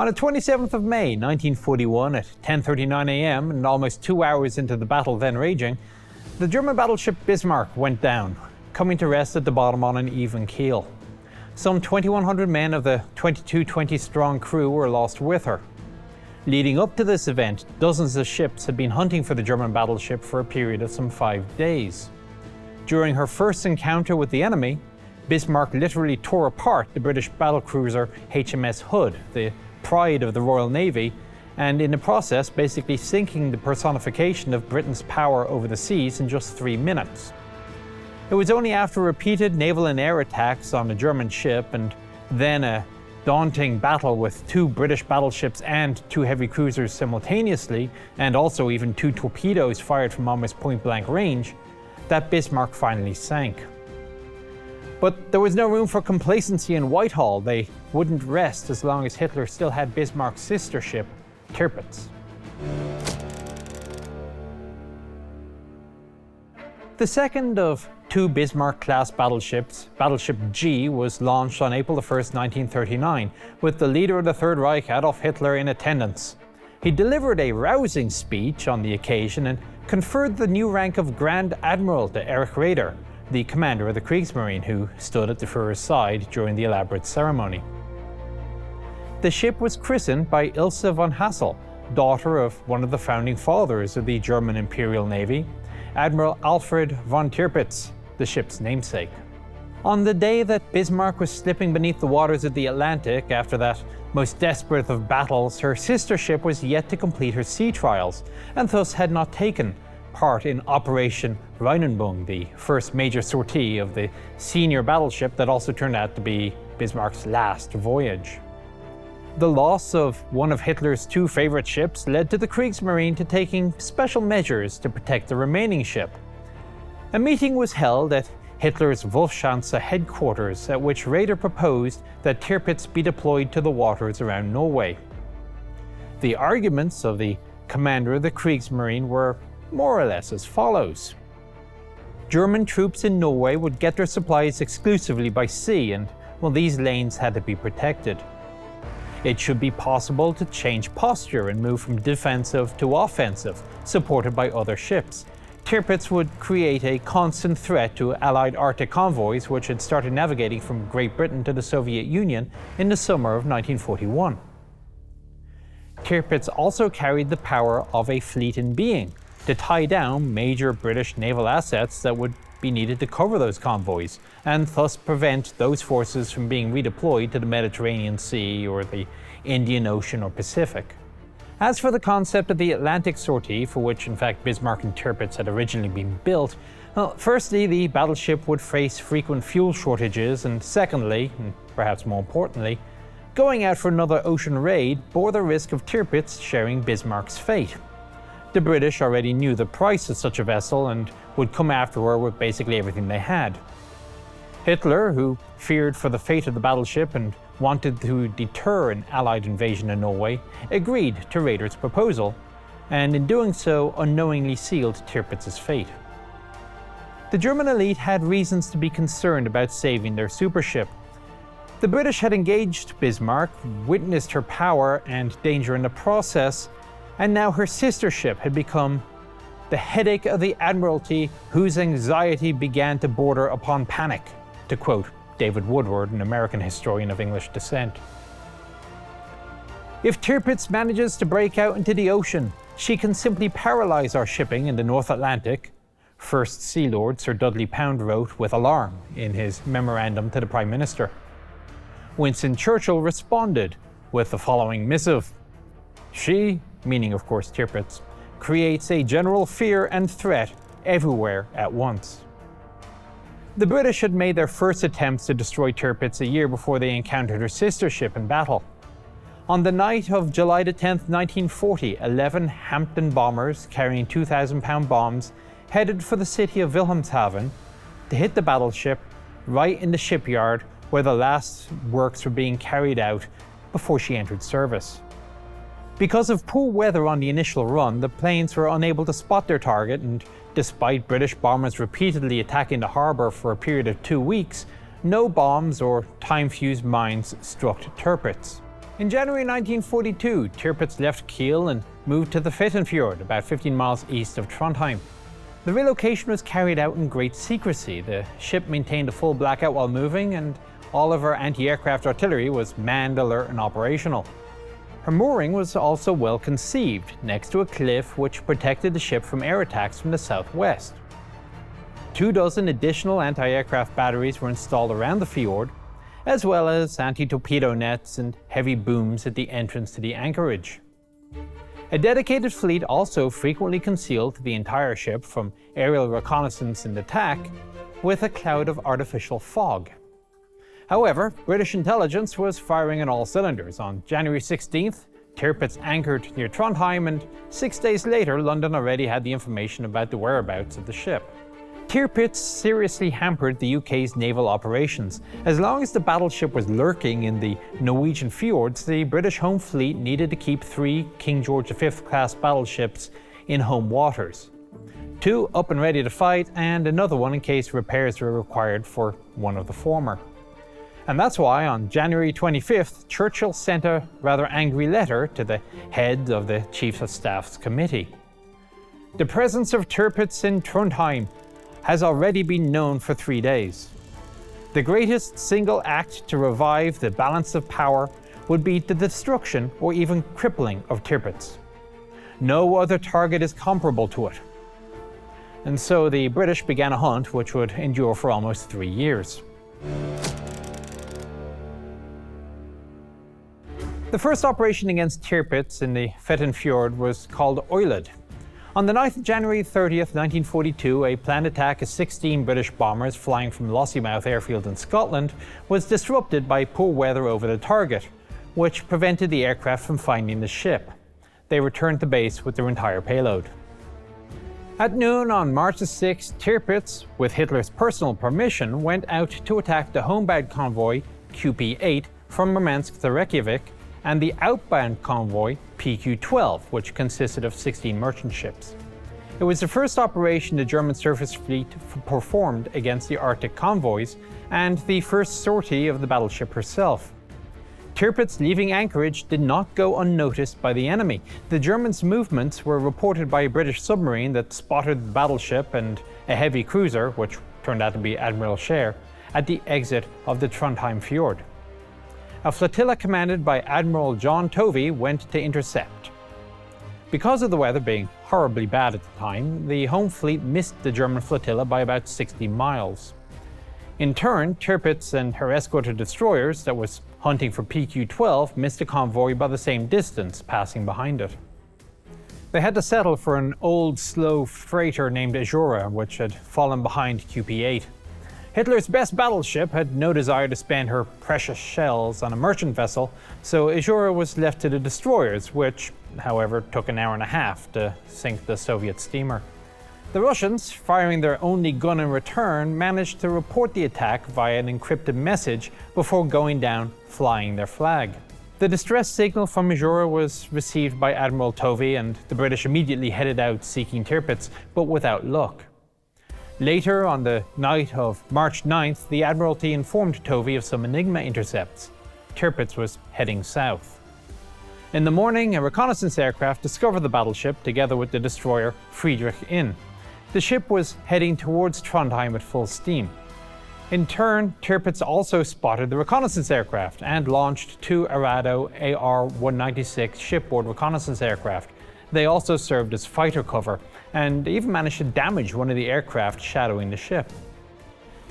On the 27th of May 1941 at 10:39 a.m. and almost 2 hours into the battle then raging, the German battleship Bismarck went down, coming to rest at the bottom on an even keel. Some 2,100 men of the 2220-strong crew were lost with her. Leading up to this event, dozens of ships had been hunting for the German battleship for a period of some 5 days. During her first encounter with the enemy, Bismarck literally tore apart the British battlecruiser HMS Hood, the pride of the Royal Navy, and in the process basically sinking the personification of Britain's power over the seas in just 3 minutes. It was only after repeated naval and air attacks on a German ship and then a daunting battle with 2 British battleships and 2 heavy cruisers simultaneously, and also even 2 torpedoes fired from almost point-blank range, that Bismarck finally sank. But there was no room for complacency in Whitehall. They wouldn't rest as long as Hitler still had Bismarck's sister ship, Tirpitz. The second of 2 Bismarck-class battleships, Battleship G, was launched on April 1, 1939, with the leader of the Third Reich, Adolf Hitler, in attendance. He delivered a rousing speech on the occasion and conferred the new rank of Grand Admiral to Erich Raeder, the commander of the Kriegsmarine, who stood at the Führer's side during the elaborate ceremony. The ship was christened by Ilse von Hassel, daughter of one of the founding fathers of the German Imperial Navy, Admiral Alfred von Tirpitz, the ship's namesake. On the day that Bismarck was slipping beneath the waters of the Atlantic after that most desperate of battles, her sister ship was yet to complete her sea trials, and thus had not taken part in Operation Rheinenbung, the first major sortie of the senior battleship that also turned out to be Bismarck's last voyage. The loss of one of Hitler's 2 favorite ships led to the Kriegsmarine to taking special measures to protect the remaining ship. A meeting was held at Hitler's Wolfschanze headquarters, at which Raeder proposed that Tirpitz be deployed to the waters around Norway. The arguments of the commander of the Kriegsmarine were more or less as follows. German troops in Norway would get their supplies exclusively by sea, and well, these lanes had to be protected. It should be possible to change posture and move from defensive to offensive, supported by other ships. Tirpitz would create a constant threat to Allied Arctic convoys, which had started navigating from Great Britain to the Soviet Union in the summer of 1941. Tirpitz also carried the power of a fleet in being, to tie down major British naval assets that would be needed to cover those convoys, and thus prevent those forces from being redeployed to the Mediterranean Sea or the Indian Ocean or Pacific. As for the concept of the Atlantic sortie, for which in fact Bismarck and Tirpitz had originally been built, well, firstly, the battleship would face frequent fuel shortages, and secondly, and perhaps more importantly, going out for another ocean raid bore the risk of Tirpitz sharing Bismarck's fate. The British already knew the price of such a vessel and would come after her with basically everything they had. Hitler, who feared for the fate of the battleship and wanted to deter an Allied invasion of Norway, agreed to Raeder's proposal, and in doing so unknowingly sealed Tirpitz's fate. The German elite had reasons to be concerned about saving their supership. The British had engaged Bismarck, witnessed her power and danger in the process, and now her sister ship had become the headache of the Admiralty, whose anxiety began to border upon panic, to quote David Woodward, an American historian of English descent. If Tirpitz manages to break out into the ocean, she can simply paralyze our shipping in the North Atlantic, First Sea Lord Sir Dudley Pound wrote with alarm in his memorandum to the Prime Minister. Winston Churchill responded with the following missive. She, meaning of course Tirpitz, creates a general fear and threat everywhere at once. The British had made their first attempts to destroy Tirpitz a year before they encountered her sister ship in battle. On the night of July 10, 1940, 11 Hampton bombers carrying 2,000-pound bombs headed for the city of Wilhelmshaven to hit the battleship right in the shipyard where the last works were being carried out before she entered service. Because of poor weather on the initial run, the planes were unable to spot their target, and despite British bombers repeatedly attacking the harbour for a period of 2 weeks, no bombs or time-fused mines struck Tirpitz. In January 1942, Tirpitz left Kiel and moved to the Fettenfjord, about 15 miles east of Trondheim. The relocation was carried out in great secrecy. The ship maintained a full blackout while moving, and all of her anti-aircraft artillery was manned, alert, and operational. Her mooring was also well conceived, next to a cliff which protected the ship from air attacks from the southwest. 24 additional anti-aircraft batteries were installed around the fjord, as well as anti-torpedo nets and heavy booms at the entrance to the anchorage. A dedicated fleet also frequently concealed the entire ship from aerial reconnaissance and attack with a cloud of artificial fog. However, British intelligence was firing on all cylinders. On January 16th, Tirpitz anchored near Trondheim, and 6 days later, London already had the information about the whereabouts of the ship. Tirpitz seriously hampered the UK's naval operations. As long as the battleship was lurking in the Norwegian fjords, the British home fleet needed to keep 3 King George V class battleships in home waters. 2 up and ready to fight, and another one in case repairs were required for one of the former. And that's why on January 25th, Churchill sent a rather angry letter to the head of the Chiefs of Staff's committee. The presence of Tirpitz in Trondheim has already been known for 3 days. The greatest single act to revive the balance of power would be the destruction or even crippling of Tirpitz. No other target is comparable to it. And so the British began a hunt which would endure for almost 3 years. The first operation against Tirpitz in the Fettenfjord was called Oiled. On the 9th of January 30th, 1942, a planned attack of 16 British bombers flying from Lossiemouth airfield in Scotland was disrupted by poor weather over the target, which prevented the aircraft from finding the ship. They returned to base with their entire payload. At noon on March 6, Tirpitz, with Hitler's personal permission, went out to attack the homebound convoy QP-8 from Murmansk to Reykjavik, and the outbound convoy PQ-12, which consisted of 16 merchant ships. It was the first operation the German surface fleet performed against the Arctic convoys, and the first sortie of the battleship herself. Tirpitz leaving anchorage did not go unnoticed by the enemy. The Germans' movements were reported by a British submarine that spotted the battleship and a heavy cruiser, which turned out to be Admiral Scheer, at the exit of the Trondheim fjord. A flotilla commanded by Admiral John Tovey went to intercept. Because of the weather being horribly bad at the time, the home fleet missed the German flotilla by about 60 miles. In turn, Tirpitz and her escort of destroyers that was hunting for PQ-12 missed the convoy by the same distance, passing behind it. They had to settle for an old, slow freighter named Azura, which had fallen behind QP-8. Hitler's best battleship had no desire to spend her precious shells on a merchant vessel, so Azura was left to the destroyers, which, however, took an hour and a half to sink the Soviet steamer. The Russians, firing their only gun in return, managed to report the attack via an encrypted message before going down flying their flag. The distress signal from Azura was received by Admiral Tovey, and the British immediately headed out seeking Tirpitz, but without luck. Later, on the night of March 9th, the Admiralty informed Tovey of some Enigma intercepts. Tirpitz was heading south. In the morning, a reconnaissance aircraft discovered the battleship together with the destroyer Friedrich Inn. The ship was heading towards Trondheim at full steam. In turn, Tirpitz also spotted the reconnaissance aircraft and launched 2 Arado AR-196 shipboard reconnaissance aircraft. They also served as fighter cover, and even managed to damage one of the aircraft shadowing the ship.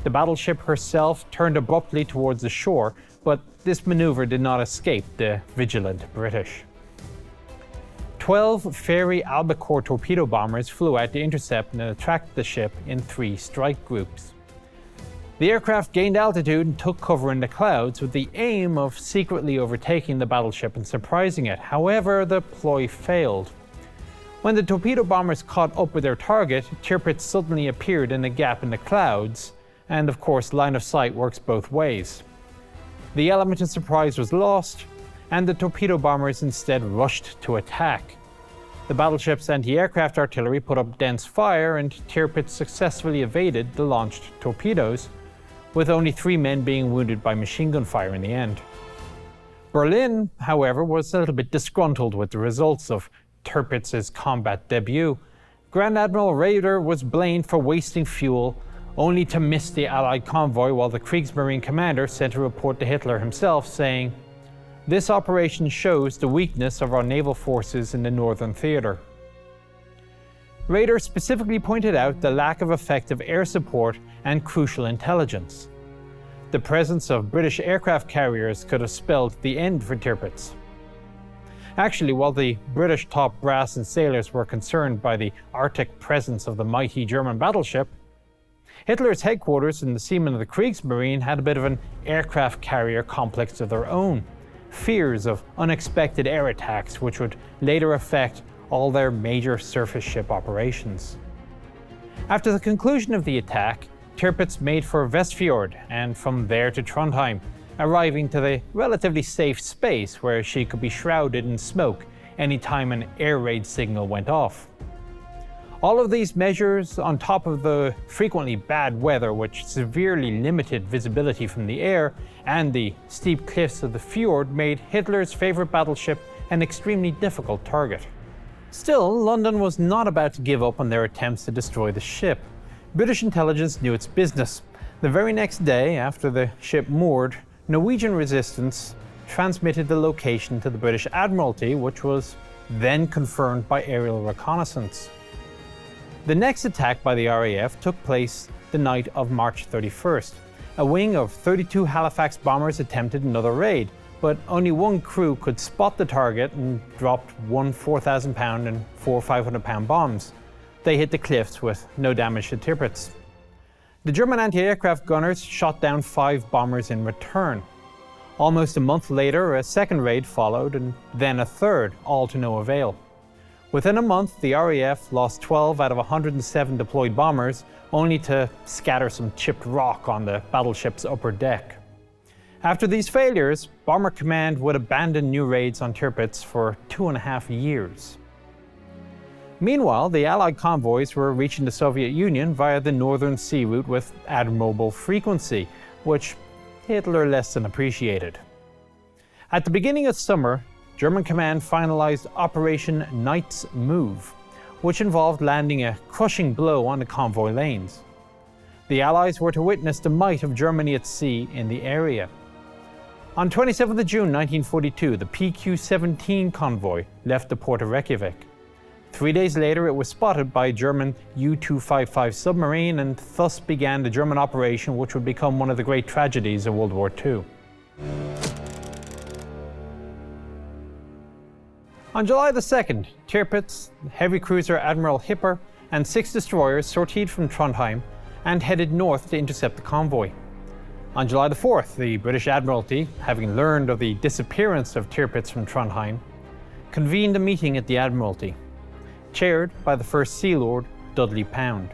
The battleship herself turned abruptly towards the shore, but this maneuver did not escape the vigilant British. 12 Fairey Albacore torpedo bombers flew out to intercept and attract the ship in 3 strike groups. The aircraft gained altitude and took cover in the clouds with the aim of secretly overtaking the battleship and surprising it. However, the ploy failed. When the torpedo bombers caught up with their target, Tirpitz suddenly appeared in a gap in the clouds, and of course line of sight works both ways. The element of surprise was lost, and the torpedo bombers instead rushed to attack. The battleship's anti-aircraft artillery put up dense fire, and Tirpitz successfully evaded the launched torpedoes, with only 3 men being wounded by machine gun fire in the end. Berlin, however, was a little bit disgruntled with the results of Tirpitz's combat debut. Grand Admiral Raeder was blamed for wasting fuel, only to miss the Allied convoy, while the Kriegsmarine commander sent a report to Hitler himself saying, "This operation shows the weakness of our naval forces in the Northern Theatre." Raeder specifically pointed out the lack of effective air support and crucial intelligence. The presence of British aircraft carriers could have spelled the end for Tirpitz. Actually, while the British top brass and sailors were concerned by the Arctic presence of the mighty German battleship, Hitler's headquarters and the seamen of the Kriegsmarine had a bit of an aircraft carrier complex of their own, fears of unexpected air attacks which would later affect all their major surface ship operations. After the conclusion of the attack, Tirpitz made for Vestfjord and from there to Trondheim, arriving to the relatively safe space where she could be shrouded in smoke any time an air raid signal went off. All of these measures, on top of the frequently bad weather which severely limited visibility from the air and the steep cliffs of the fjord, made Hitler's favourite battleship an extremely difficult target. Still, London was not about to give up on their attempts to destroy the ship. British intelligence knew its business. The very next day, after the ship moored, Norwegian resistance transmitted the location to the British Admiralty, which was then confirmed by aerial reconnaissance. The next attack by the RAF took place the night of March 31st. A wing of 32 Halifax bombers attempted another raid, but only one crew could spot the target and dropped one 4,000-pound and four 500-pound bombs. They hit the cliffs with no damage to Tirpitz. The German anti-aircraft gunners shot down 5 bombers in return. Almost a month later, a second raid followed, and then a third, all to no avail. Within a month, the RAF lost 12 out of 107 deployed bombers, only to scatter some chipped rock on the battleship's upper deck. After these failures, Bomber Command would abandon new raids on Tirpitz for 2.5 years. Meanwhile, the Allied convoys were reaching the Soviet Union via the Northern Sea route with admirable frequency, which Hitler less than appreciated. At the beginning of summer, German command finalized Operation Knight's Move, which involved landing a crushing blow on the convoy lanes. The Allies were to witness the might of Germany at sea in the area. On 27 June 1942, the PQ-17 convoy left the port of Reykjavik. 3 days later, it was spotted by a German U-255 submarine, and thus began the German operation which would become one of the great tragedies of World War II. On July the 2nd, Tirpitz, heavy cruiser Admiral Hipper, and 6 destroyers sortied from Trondheim and headed north to intercept the convoy. On July the 4th, the British Admiralty, having learned of the disappearance of Tirpitz from Trondheim, convened a meeting at the Admiralty, chaired by the First Sea Lord, Dudley Pound.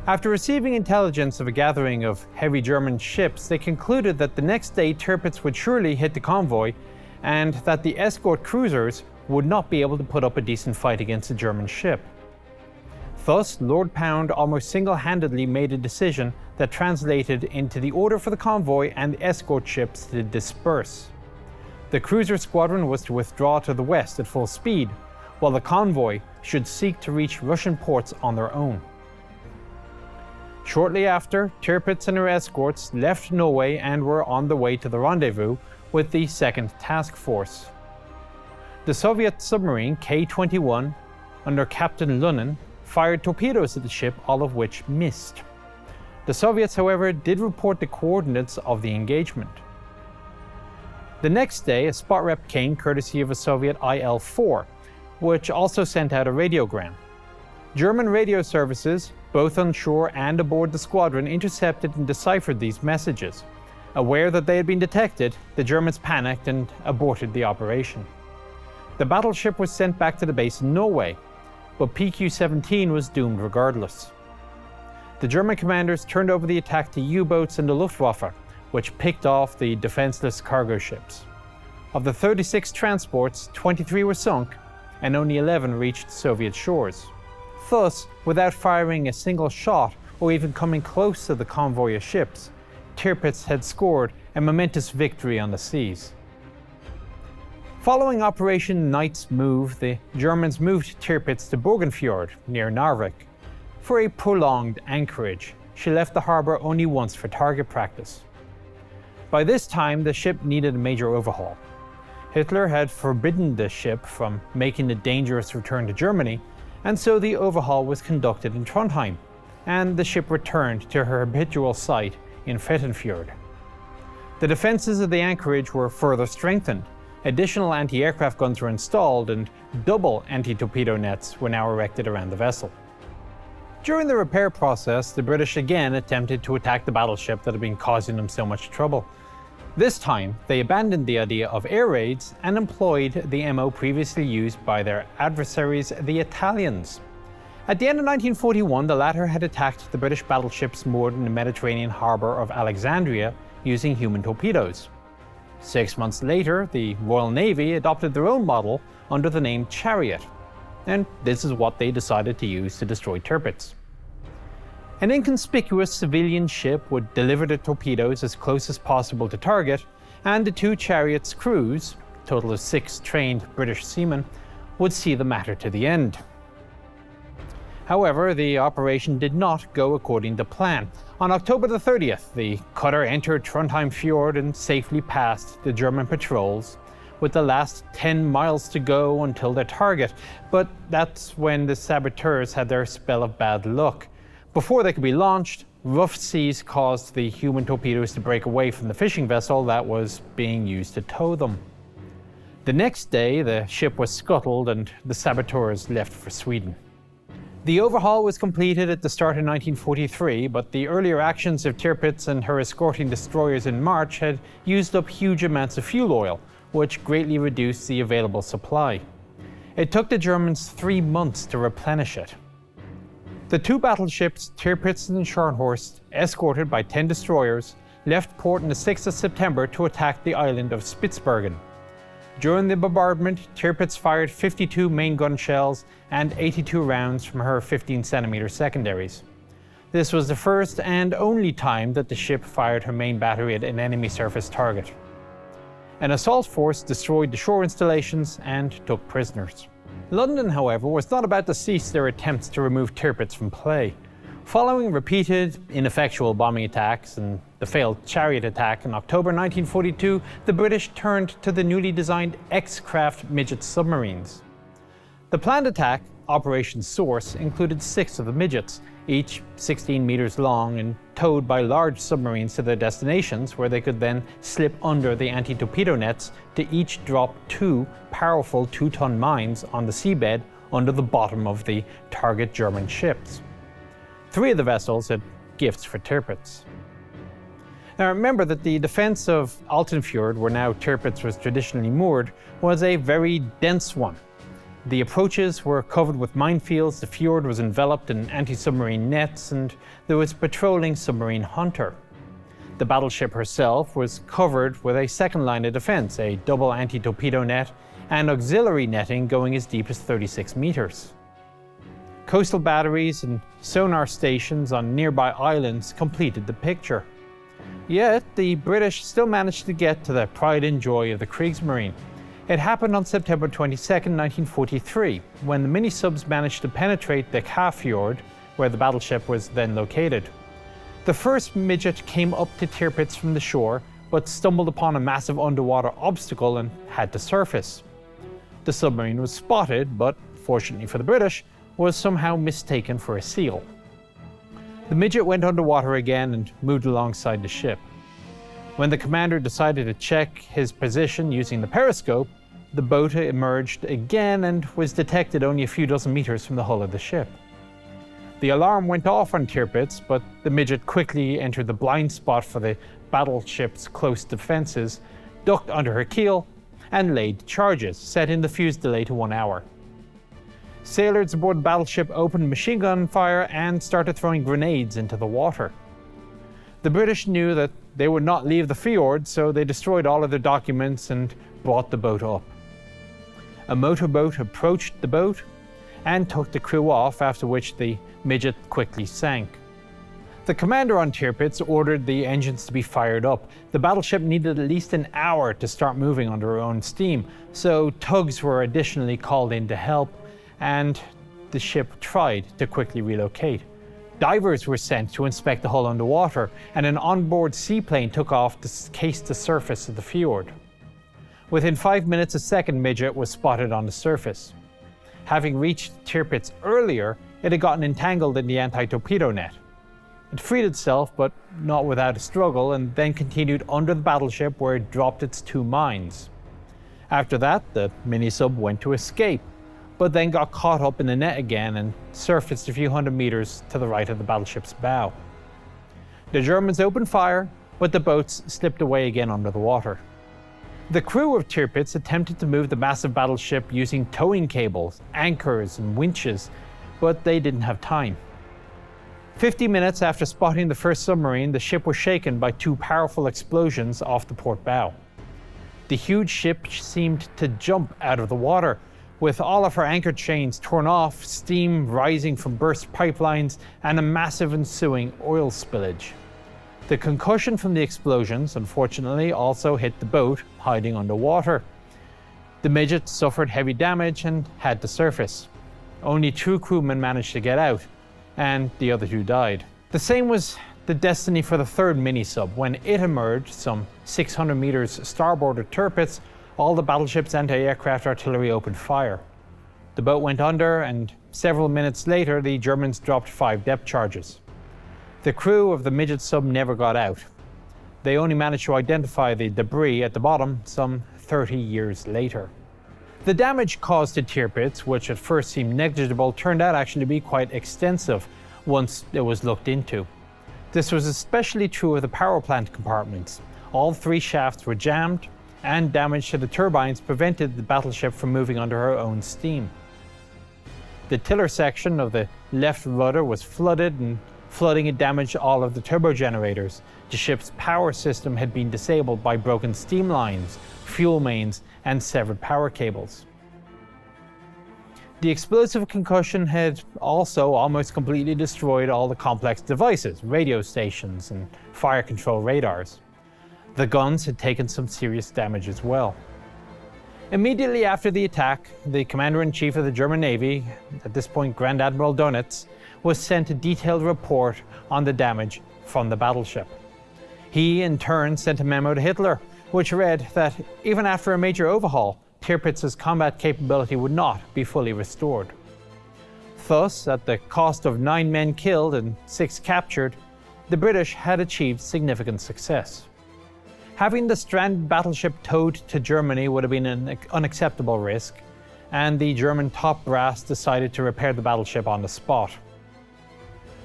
After receiving intelligence of a gathering of heavy German ships, they concluded that the next day Tirpitz would surely hit the convoy, and that the escort cruisers would not be able to put up a decent fight against a German ship. Thus, Lord Pound almost single-handedly made a decision that translated into the order for the convoy and the escort ships to disperse. The cruiser squadron was to withdraw to the west at full speed, while the convoy should seek to reach Russian ports on their own. Shortly after, Tirpitz and her escorts left Norway and were on the way to the rendezvous with the 2nd Task Force. The Soviet submarine K-21, under Captain Lunin, fired torpedoes at the ship, all of which missed. The Soviets, however, did report the coordinates of the engagement. The next day, a spot rep came courtesy of a Soviet IL-4, which also sent out a radiogram. German radio services, both on shore and aboard the squadron, intercepted and deciphered these messages. Aware that they had been detected, the Germans panicked and aborted the operation. The battleship was sent back to the base in Norway, but PQ-17 was doomed regardless. The German commanders turned over the attack to U-boats and the Luftwaffe, which picked off the defenseless cargo ships. Of the 36 transports, 23 were sunk, and only 11 reached Soviet shores. Thus, without firing a single shot or even coming close to the convoy of ships, Tirpitz had scored a momentous victory on the seas. Following Operation Knight's Move, the Germans moved Tirpitz to Bougainfjord, near Narvik. For a prolonged anchorage, she left the harbour only once for target practice. By this time, the ship needed a major overhaul. Hitler had forbidden the ship from making the dangerous return to Germany, and so the overhaul was conducted in Trondheim, and the ship returned to her habitual site in Fettenfjord. The defences of the anchorage were further strengthened. Additional anti-aircraft guns were installed, and double anti-torpedo nets were now erected around the vessel. During the repair process, the British again attempted to attack the battleship that had been causing them so much trouble. This time, they abandoned the idea of air raids and employed the MO previously used by their adversaries, the Italians. At the end of 1941, the latter had attacked the British battleships moored in the Mediterranean harbour of Alexandria using human torpedoes. 6 months later, the Royal Navy adopted their own model under the name Chariot, and this is what they decided to use to destroy Tirpitz. An inconspicuous civilian ship would deliver the torpedoes as close as possible to target, and the two Chariot's crews, a total of 6 trained British seamen, would see the matter to the end. However, the operation did not go according to plan. On October the 30th, the cutter entered Trondheim Fjord and safely passed the German patrols, with the last 10 miles to go until their target. But that's when the saboteurs had their spell of bad luck. Before they could be launched, rough seas caused the human torpedoes to break away from the fishing vessel that was being used to tow them. The next day, the ship was scuttled and the saboteurs left for Sweden. The overhaul was completed at the start of 1943, but the earlier actions of Tirpitz and her escorting destroyers in March had used up huge amounts of fuel oil, which greatly reduced the available supply. It took the Germans 3 months to replenish it. The two battleships, Tirpitz and Scharnhorst, escorted by 10 destroyers, left port on the 6th of September to attack the island of Spitsbergen. During the bombardment, Tirpitz fired 52 main gun shells and 82 rounds from her 15-centimeter secondaries. This was the first and only time that the ship fired her main battery at an enemy surface target. An assault force destroyed the shore installations and took prisoners. London, however, was not about to cease their attempts to remove Tirpitz from play. Following repeated, ineffectual bombing attacks and the failed Chariot attack in October 1942, the British turned to the newly designed X-craft midget submarines. The planned attack, Operation Source, included 6 of the midgets, each 16 meters long and towed by large submarines to their destinations, where they could then slip under the anti-torpedo nets to each drop 2 powerful 2-ton mines on the seabed under the bottom of the target German ships. 3 of the vessels had gifts for Tirpitz. Now remember that the defence of Altenfjord, where now Tirpitz was traditionally moored, was a very dense one. The approaches were covered with minefields, the fjord was enveloped in anti-submarine nets, and there was a patrolling submarine hunter. The battleship herself was covered with a second line of defence, a double anti-torpedo net, and auxiliary netting going as deep as 36 meters. Coastal batteries and sonar stations on nearby islands completed the picture. Yet, the British still managed to get to the pride and joy of the Kriegsmarine. It happened on September 22, 1943, when the mini-subs managed to penetrate the Kafjord, where the battleship was then located. The first midget came up to Tirpitz from the shore, but stumbled upon a massive underwater obstacle and had to surface. The submarine was spotted, but fortunately for the British, was somehow mistaken for a seal. The midget went underwater again and moved alongside the ship. When the commander decided to check his position using the periscope, the boat emerged again and was detected only a few dozen meters from the hull of the ship. The alarm went off on Tirpitz, but the midget quickly entered the blind spot for the battleship's close defences, ducked under her keel, and laid charges, setting the fuse delay to 1 hour. Sailors aboard the battleship opened machine gun fire and started throwing grenades into the water. The British knew that they would not leave the fjord, so they destroyed all of their documents and brought the boat up. A motorboat approached the boat and took the crew off, after which the midget quickly sank. The commander on Tirpitz ordered the engines to be fired up. The battleship needed at least an hour to start moving under her own steam, so tugs were additionally called in to help, and the ship tried to quickly relocate. Divers were sent to inspect the hull underwater, and an onboard seaplane took off to case the surface of the fjord. Within 5 minutes, a second midget was spotted on the surface. Having reached Tirpitz earlier, it had gotten entangled in the anti-torpedo net. It freed itself, but not without a struggle, and then continued under the battleship where it dropped its 2 mines. After that, the mini-sub went to escape, but then got caught up in the net again and surfaced a few hundred meters to the right of the battleship's bow. The Germans opened fire, but the boats slipped away again under the water. The crew of Tirpitz attempted to move the massive battleship using towing cables, anchors, and winches, but they didn't have time. 50 minutes after spotting the first submarine, the ship was shaken by 2 powerful explosions off the port bow. The huge ship seemed to jump out of the water, with all of her anchor chains torn off, steam rising from burst pipelines, and a massive ensuing oil spillage. The concussion from the explosions, unfortunately, also hit the boat hiding underwater. The midget suffered heavy damage and had to surface. Only 2 crewmen managed to get out, and the other 2 died. The same was the destiny for the third mini-sub. When it emerged some 600 meters starboard of Tirpitz, all the battleship's anti-aircraft artillery opened fire. The boat went under, and several minutes later the Germans dropped 5 depth charges. The crew of the midget sub never got out. They only managed to identify the debris at the bottom some 30 years later. The damage caused to Tirpitz, which at first seemed negligible, turned out actually to be quite extensive once it was looked into. This was especially true of the power plant compartments. All 3 shafts were jammed, and damage to the turbines prevented the battleship from moving under her own steam. The tiller section of the left rudder was flooded, and flooding had damaged all of the turbo generators. The ship's power system had been disabled by broken steam lines, fuel mains, and severed power cables. The explosive concussion had also almost completely destroyed all the complex devices, radio stations, and fire control radars. The guns had taken some serious damage as well. Immediately after the attack, the Commander-in-Chief of the German Navy, at this point Grand Admiral Dönitz, was sent a detailed report on the damage from the battleship. He, in turn, sent a memo to Hitler, which read that even after a major overhaul, Tirpitz's combat capability would not be fully restored. Thus, at the cost of 9 men killed and 6 captured, the British had achieved significant success. Having the stranded battleship towed to Germany would have been an unacceptable risk, and the German top brass decided to repair the battleship on the spot.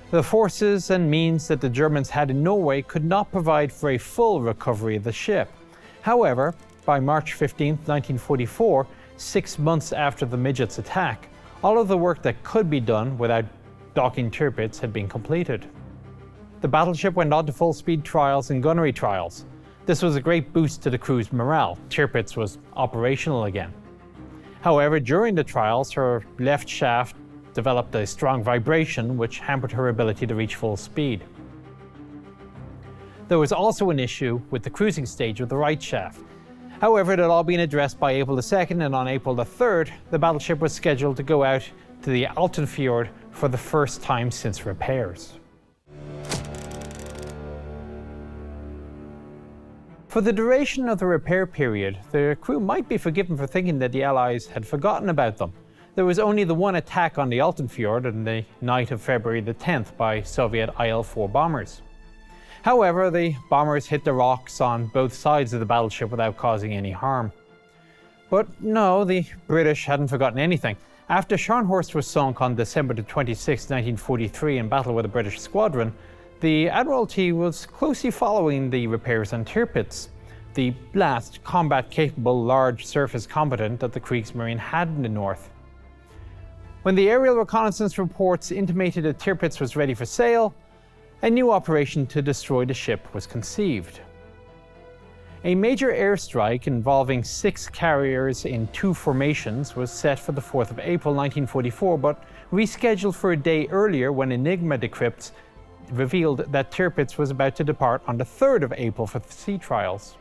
The forces and means that the Germans had in Norway could not provide for a full recovery of the ship. However, by March 15, 1944, 6 months after the midget's attack, all of the work that could be done without docking Tirpitz had been completed. The battleship went on to full-speed trials and gunnery trials. This was a great boost to the crew's morale. Tirpitz was operational again. However, during the trials, her left shaft developed a strong vibration which hampered her ability to reach full speed. There was also an issue with the cruising stage of the right shaft. However, it had all been addressed by April 2nd, and on April 3rd, the battleship was scheduled to go out to the Alton Fjord for the first time since repairs. For the duration of the repair period, the crew might be forgiven for thinking that the Allies had forgotten about them. There was only the one attack on the Alton Fjord on the night of February the 10th by Soviet IL-4 bombers. However, the bombers hit the rocks on both sides of the battleship without causing any harm. But no, the British hadn't forgotten anything. After Scharnhorst was sunk on December 26, 1943 in battle with a British squadron, the Admiralty was closely following the repairs on Tirpitz, the last combat-capable large surface combatant that the Kriegsmarine had in the north. When the aerial reconnaissance reports intimated that Tirpitz was ready for sail, a new operation to destroy the ship was conceived. A major airstrike involving 6 carriers in 2 formations was set for the 4th of April 1944, but rescheduled for a day earlier when Enigma decrypts revealed that Tirpitz was about to depart on the 3rd of April for sea trials.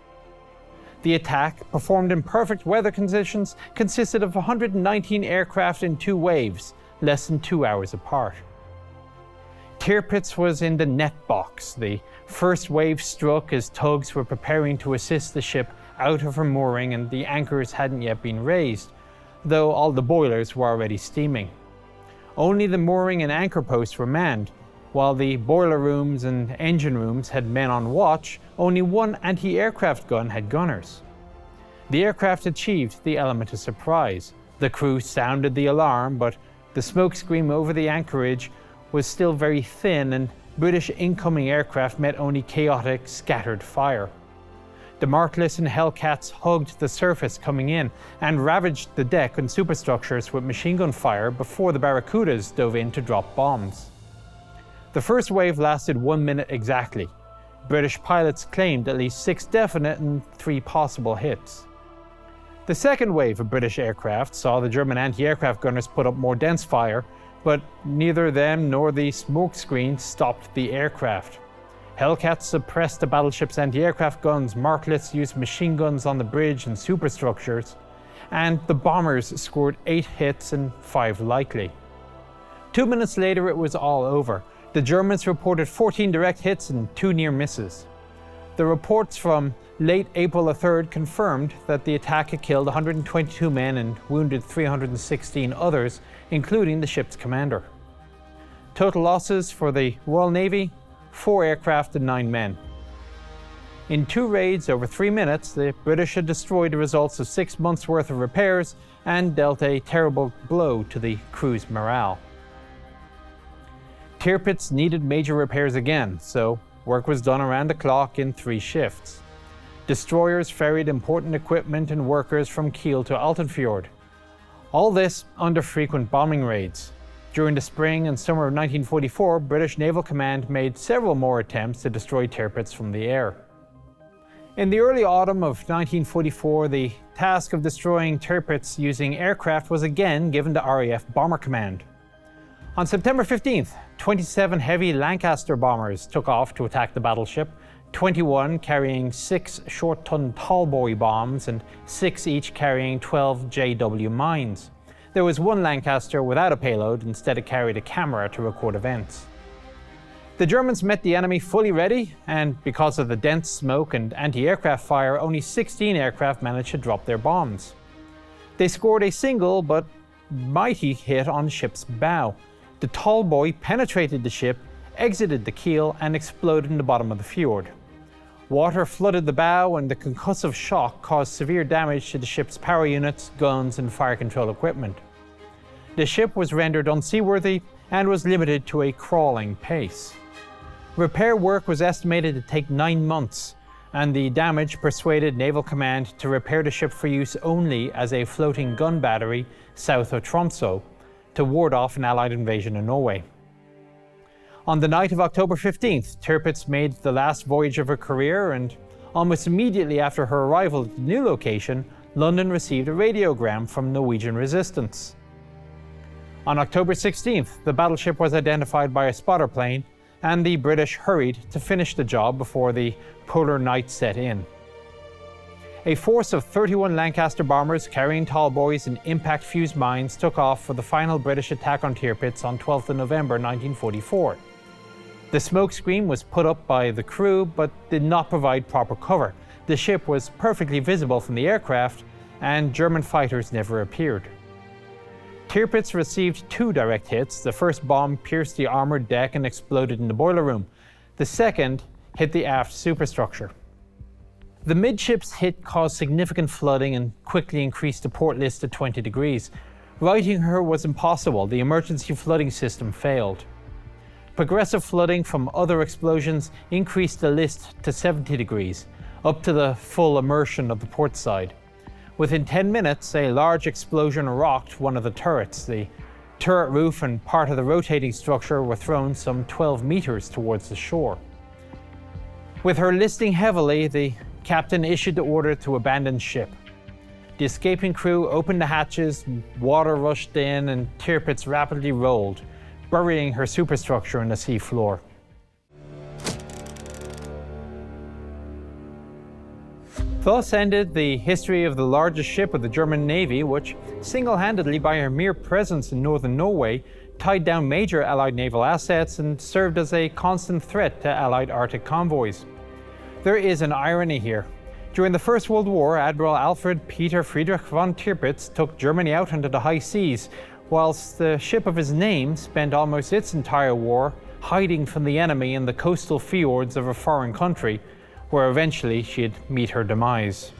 The attack, performed in perfect weather conditions, consisted of 119 aircraft in 2 waves, less than 2 hours apart. Tirpitz was in the net box. The first wave struck as tugs were preparing to assist the ship out of her mooring and the anchors hadn't yet been raised, though all the boilers were already steaming. Only the mooring and anchor posts were manned. While the boiler rooms and engine rooms had men on watch, only one anti-aircraft gun had gunners. The aircraft achieved the element of surprise. The crew sounded the alarm, but the smokescreen over the anchorage was still very thin and British incoming aircraft met only chaotic, scattered fire. The Martlet and Hellcats hugged the surface coming in and ravaged the deck and superstructures with machine gun fire before the Barracudas dove in to drop bombs. The first wave lasted 1 minute exactly. British pilots claimed at least 6 definite and 3 possible hits. The second wave of British aircraft saw the German anti-aircraft gunners put up more dense fire, but neither them nor the smokescreen stopped the aircraft. Hellcats suppressed the battleship's anti-aircraft guns, Martlets used machine guns on the bridge and superstructures, and the bombers scored 8 hits and 5 likely. 2 minutes later it was all over. The Germans reported 14 direct hits and 2 near misses. The reports from late April 3rd confirmed that the attack had killed 122 men and wounded 316 others, including the ship's commander. Total losses for the Royal Navy: 4 aircraft and 9 men. In 2 raids over 3 minutes, the British had destroyed the results of 6 months' worth of repairs and dealt a terrible blow to the crew's morale. Tirpitz needed major repairs again, so work was done around the clock in 3 shifts. Destroyers ferried important equipment and workers from Kiel to Altenfjord. All this under frequent bombing raids. During the spring and summer of 1944, British Naval Command made several more attempts to destroy Tirpitz from the air. In the early autumn of 1944, the task of destroying Tirpitz using aircraft was again given to RAF Bomber Command. On September 15th, 27 heavy Lancaster bombers took off to attack the battleship, 21 carrying 6 short-ton tallboy bombs and 6 each carrying 12 JW mines. There was 1 Lancaster without a payload, instead it carried a camera to record events. The Germans met the enemy fully ready, and because of the dense smoke and anti-aircraft fire, only 16 aircraft managed to drop their bombs. They scored a single but mighty hit on the ship's bow. The tallboy penetrated the ship, exited the keel, and exploded in the bottom of the fjord. Water flooded the bow, and the concussive shock caused severe damage to the ship's power units, guns, and fire control equipment. The ship was rendered unseaworthy and was limited to a crawling pace. Repair work was estimated to take 9 months, and the damage persuaded Naval Command to repair the ship for use only as a floating gun battery south of Tromsø to ward off an Allied invasion of Norway. On the night of October 15th, Tirpitz made the last voyage of her career, and almost immediately after her arrival at the new location, London received a radiogram from Norwegian resistance. On October 16th, the battleship was identified by a spotter plane, and the British hurried to finish the job before the polar night set in. A force of 31 Lancaster bombers carrying tallboys and impact fuse mines took off for the final British attack on Tirpitz on 12th of November 1944. The smokescreen was put up by the crew but did not provide proper cover. The ship was perfectly visible from the aircraft, and German fighters never appeared. Tirpitz received 2 direct hits. The first bomb pierced the armoured deck and exploded in the boiler room. The second hit the aft superstructure. The midships hit caused significant flooding and quickly increased the port list to 20 degrees. Righting her was impossible. The emergency flooding system failed. Progressive flooding from other explosions increased the list to 70 degrees, up to the full immersion of the port side. Within 10 minutes, a large explosion rocked one of the turrets. The turret roof and part of the rotating structure were thrown some 12 meters towards the shore. With her listing heavily, the captain issued the order to abandon ship. The escaping crew opened the hatches, water rushed in, and Tirpitz rapidly rolled, burying her superstructure in the sea floor. Thus ended the history of the largest ship of the German Navy, which single-handedly, by her mere presence in Northern Norway, tied down major Allied naval assets and served as a constant threat to Allied Arctic convoys. There is an irony here. During the First World War, Admiral Alfred Peter Friedrich von Tirpitz took Germany out into the high seas, whilst the ship of his name spent almost its entire war hiding from the enemy in the coastal fjords of a foreign country, where eventually she'd meet her demise.